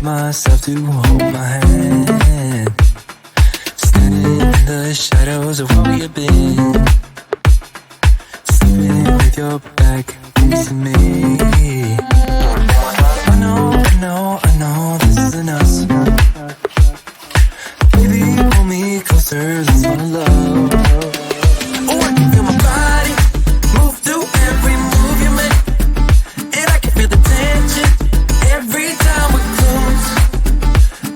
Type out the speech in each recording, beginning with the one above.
myself to hold my hand, standing in the shadows of where we have been, sleeping with your back facing me. I know this isn't us. Baby, pull me closer, let's fall in love. Oh, I can feel my body move through every move you make, and I can feel the tension every time we're close.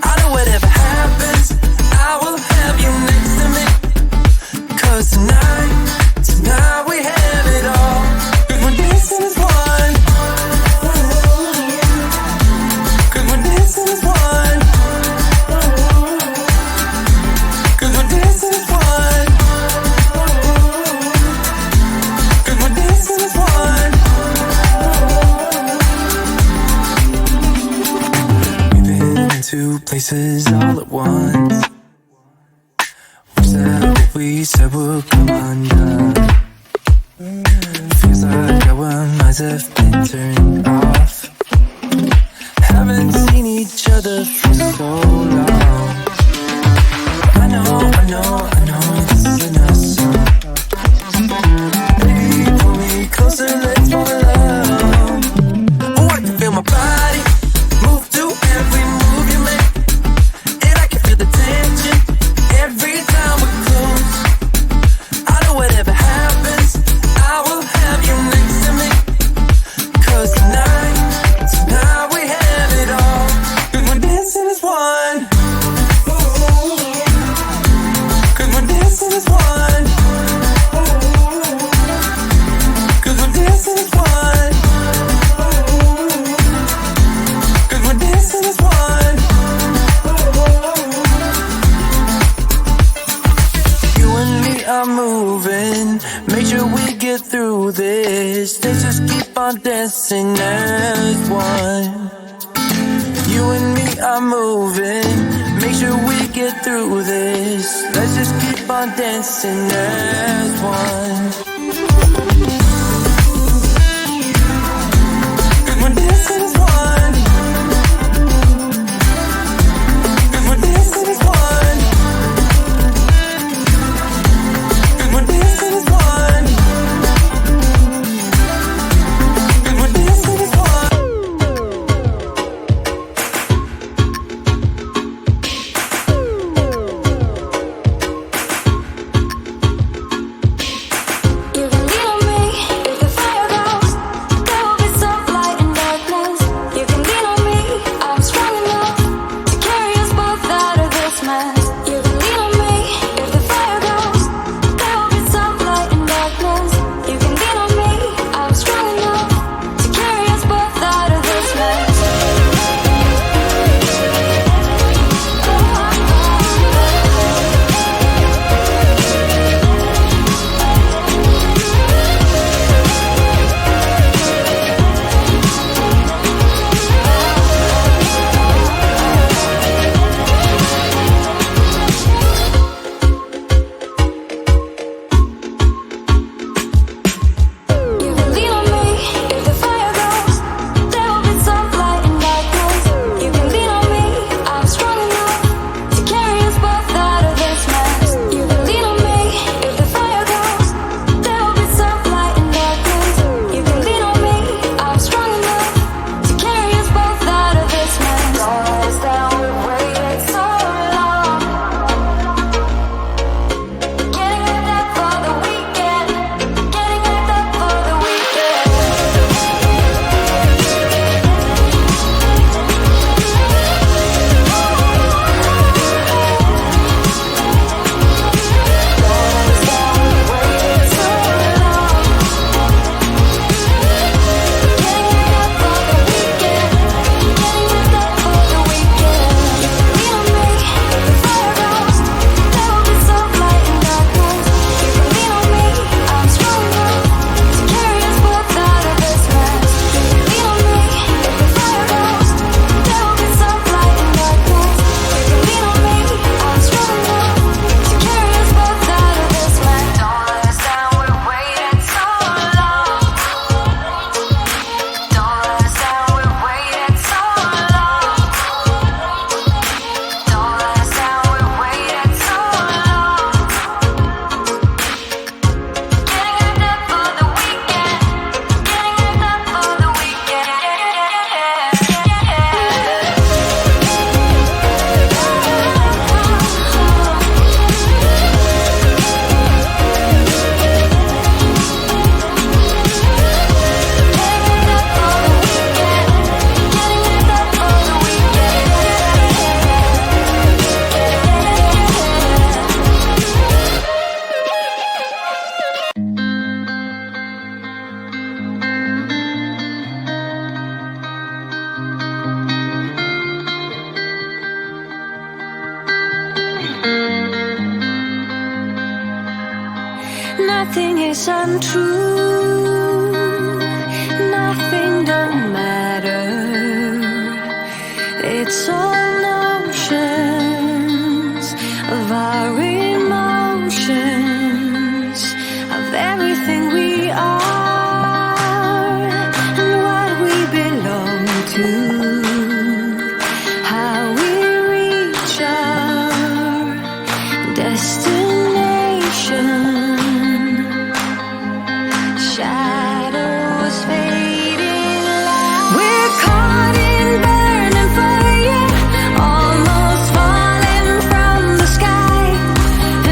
I know whatever happens, I will have you next to me. 'Cause tonight we have it all. 'Cause we're dancing as one. 'Cause we're dancing as one. 'Cause we're dancing as one. 'Cause we're dancing as one. We've been in two places all at once. Wish that what we said would come undone. Feels like our minds have been turned off. Haven't seen each other for so long. I know this isn't us. Baby, pull me closer, let's fall in love. Oh, I can feel my body move through every move you make, and I can feel the tension every time we're close. I know whatever happens, I will have you next to me. 'Cause tonight we have it all. 'Cause we're dancing as one. 'Cause we're dancing as one. 'Cause we're dancing as one. 'Cause we're dancing as one. You and me are moving, make sure we get through this. Let's just keep on dancing as one. You and me are moving, make sure we get through this. Let's just keep on dancing as one. 'Cause we're dancing as one. 'Cause we're dancing as one. 'Cause we're dancing as one. 'Cause we're dancing as one. nothing is untrue, nothing don't matter. It's all notions of our emotions, of everything we are and what we belong to, how we reach our destination. Shadows fading light. We're caught in burning fire, almost falling from the sky.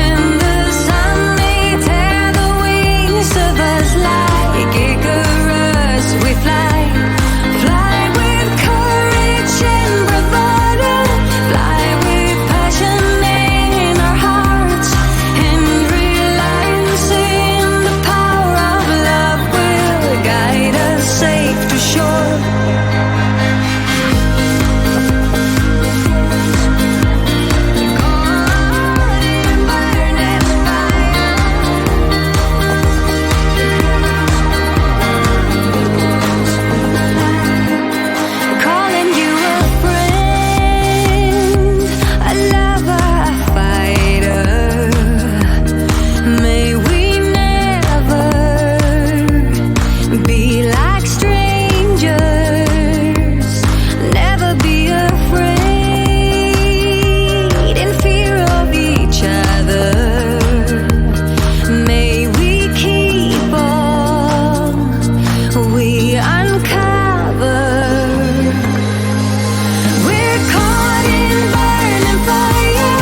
And the sun may tear the wings of us like Icarus. We fly, fly with courage and bravado, fly with passion in our hearts, and realizing the power of love will guide us safe to shore. Calling you a friend, a lover, a fighter. May we never be like strangers, never be afraid in fear of each other. May we keep all we uncover. We're caught in burning fire,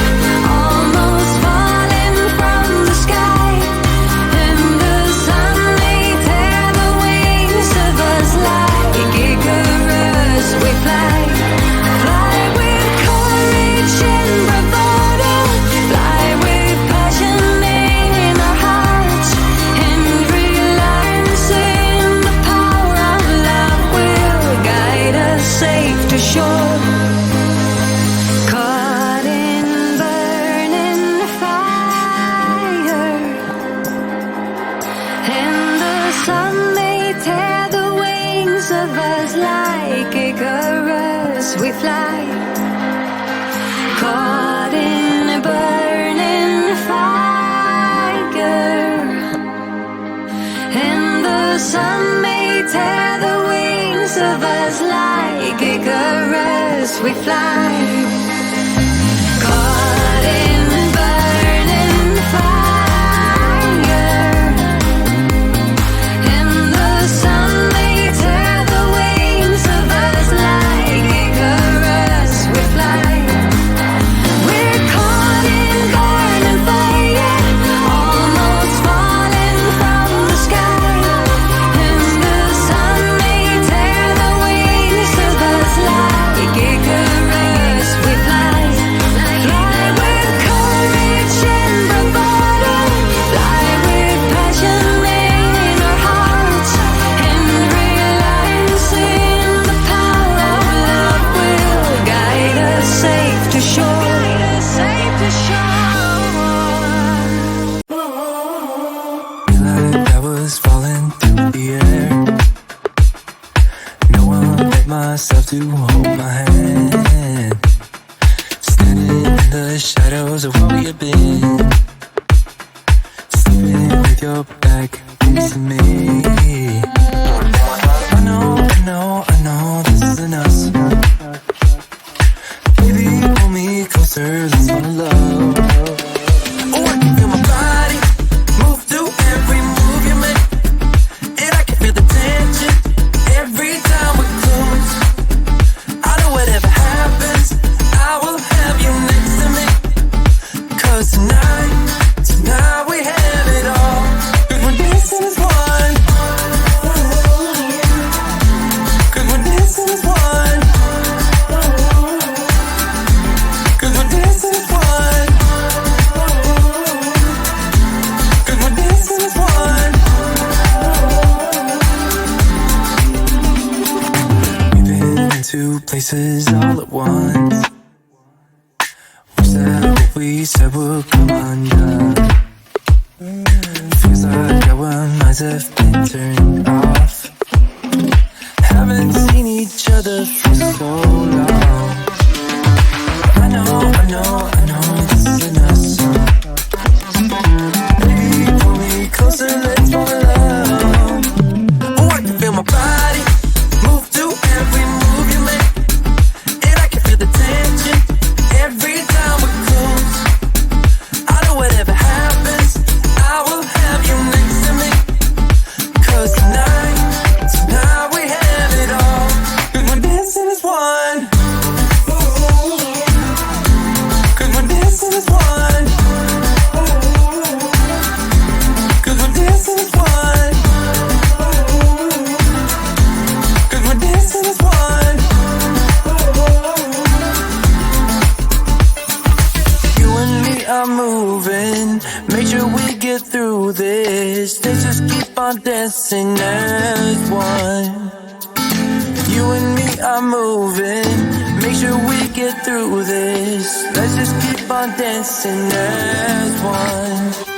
almost falling from the sky. And the sun may tear the wings of us like Icarus. We fly, fly with courage and bravado, fly with passion in our hearts, and realizing the power of love will guide us safe to shore. Caught in burning fire, and the sun may tear the wings of us like Icarus. We fly, caught in a burning fire, and the sun may tear the wings of us like Icarus. We fly, caught in burning fire, and the sun may tear the wings of us like Icarus. We fly. We're caught in burning fire, almost falling from the sky. And the sun may tear the wings of us like Icarus. We fly, fly with courage and bravado, fly with passion in our hearts, and realizing the power of love will guide us safe to shore. Safe to shore. Like I was falling through the air. No one let myself to hold my hand. Standing in the shadows of where we have been, sleeping with your back facing me. I know this isn't us. Baby, pull me closer, let's fall in love. Oh, I can feel my body move to every move you make, and I can feel the tension every time we close. I know whatever happens, I will have you next to me. 'Cause tonight we have it all. 'Cause we're dancing as one. 'Cause we're dancing as one. 'Cause we're dancing as one. 'Cause we're dancing as one. We've been into places all at once. Wish that what we said would come undone. Feels God, our minds have been turned off. Haven't seen each other for so long. I know, this is not so. Baby, pull me closer, let's fall in love. Oh, I can feel my body move to every move you make, and I can feel the tension every time we're close. I know whatever happens, I will have you next to me. 'Cause tonight we have it all. 'Cause we're dancing as one. 'Cause we're dancing as one. 'Cause we're dancing as one. 'Cause we're dancing as one. You and me are moving. Make sure we get through this. Let's just keep on dancing as one. You and me are moving. Make sure we get through this. Let's just keep on dancing as one.